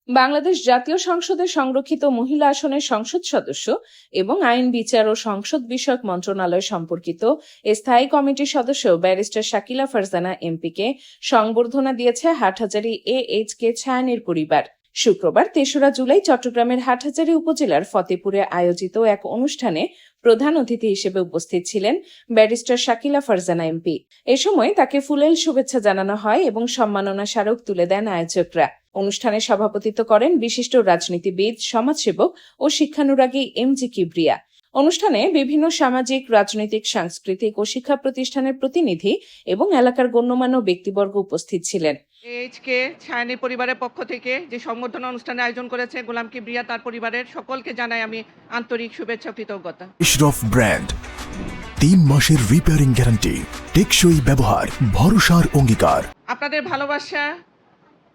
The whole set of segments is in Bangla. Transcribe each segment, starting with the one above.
বাংলাদেশ জাতীয় সংসদের সংরক্ষিত মহিলা আসনের সংসদ সদস্য এবং আইন বিচার ও সংসদ বিষয়ক মন্ত্রণালয় সম্পর্কিত স্থায়ী কমিটির সদস্য ব্যারিস্টার শাকিলা ফারজানা এমপিকে সংবর্ধনা দিয়েছে হাটহাজারী AHK ছায়ানীর পরিবার। শুক্রবার ৩রা জুলাই চট্টগ্রামের হাটহাজারী উপজেলার ফতেপুরে আয়োজিত এক অনুষ্ঠানে প্রধান অতিথি হিসেবে উপস্থিত ছিলেন ব্যারিস্টার শাকিলা ফারজানা এমপি। এ সময় তাকে ফুলেল শুভেচ্ছা জানানো হয় এবং সম্মাননা স্মারক তুলে দেন আয়োজকরা। অনুষ্ঠানে সভাপতিত্ব করেন বিশিষ্ট রাজনীতিবিদ, সমাজসেবক ও শিক্ষানুরাগী MG কিবরিয়া। অনুষ্ঠানে বিভিন্ন সামাজিক, রাজনৈতিক, সাংস্কৃতিক ও শিক্ষা প্রতিষ্ঠানের প্রতিনিধি এবং এলাকার গণ্যমান্য ব্যক্তিবর্গ উপস্থিত ছিলেন। AHK ছায়ানী পরিবারের পক্ষ থেকে যে সংবর্ধনা অনুষ্ঠানের আয়োজন করেছে গোলাম কিবরিয়া তার পরিবারের সকলকে জানাই আমি আন্তরিক শুভেচ্ছা ও কৃতজ্ঞতা। ইশরফ ব্র্যান্ড 3 মাসের রিপেয়ারিং গ্যারান্টি, টেকসই ব্যবহার, ভরসার অঙ্গীকার। আপনাদের ভালোবাসা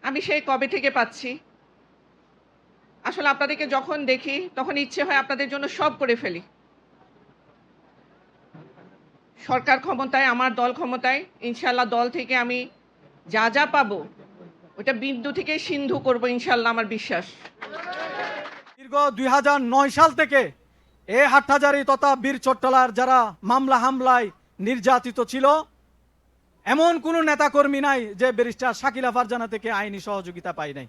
আমি সেই কবে থেকে পাচ্ছি। আসলে আপনাদেরকে যখন দেখি তখন ইচ্ছে হয় আপনাদের জন্য সব করে ফেলি। সরকার ক্ষমতায়, আমার দল ক্ষমতায়, ইনশাল্লাহ দল থেকে আমি যা যা পাবো ওটা বিন্দু থেকে সিন্ধু করব ইনশাল্লাহ, আমার বিশ্বাস। দীর্ঘ 2009 সাল থেকে এই হাটহাজারী তথা বীর চট্টলার যারা মামলা হামলায় নির্যাতিত ছিল, এমন কোনো নেতাকর্মী নাই যে ব্যারিস্টার শাকিলা ফারজানা থেকে আইনি সহযোগিতা পায় নাই।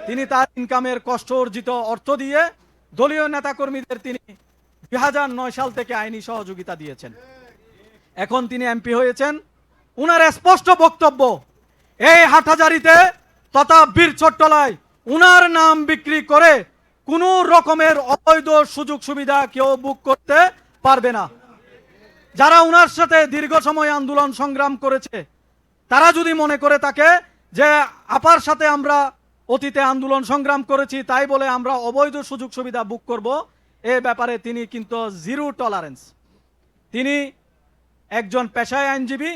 তিনি তার ইনকামের কষ্ট অর্জিত অর্থ দিয়ে দলীয় নেতাকর্মীদের তিনি 2009 সাল থেকে আইনি সহযোগিতা দিয়েছেন। এখন তিনি এমপি হয়েছেন। উনার স্পষ্ট বক্তব্য, এই হাটহাজারীতে তথা বীর চট্টলায় উনার নাম বিক্রি করে কোনো রকমের অবৈধ সুযোগ সুবিধা কেউ বুক করতে পারবে না। যারা উনার সাথে দীর্ঘ সময় আন্দোলন সংগ্রাম করেছে তারা যদি মনে করে থাকে যে আপার সাথে আমরা অতীতে আন্দোলন সংগ্রাম করেছি তাই বলে আমরা অবৈধ সুযোগ সুবিধা বুক করব, এ ব্যাপারে তিনি কিন্তু জিরো টলারেন্স। তিনি একজন পেশায় আইনজীবী,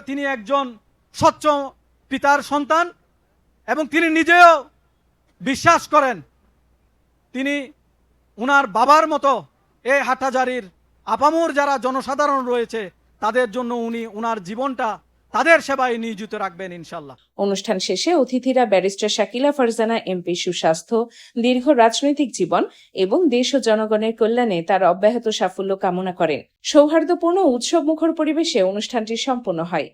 তিনি একজন স্বচ্ছ পিতার সন্তান এবং তিনি নিজেও বিশ্বাস করেন তিনি উনার বাবার মতো এই হাটহাজারীর আপামর যারা জনসাধারণ রয়েছে তাদের জন্য উনি উনার জীবনটা তাদের সেবায় নিয়োজিত রাখবেন ইনশাল্লাহ। অনুষ্ঠান শেষে অতিথিরা ব্যারিস্টার শাকিলা ফারজানা এমপি সুস্বাস্থ্য, দীর্ঘ রাজনৈতিক জীবন এবং দেশ ও জনগণের কল্যাণে তার অব্যাহত সাফল্য কামনা করেন। সৌহার্দ্যপূর্ণ উৎসবমুখর পরিবেশে অনুষ্ঠানটি সম্পন্ন হয়।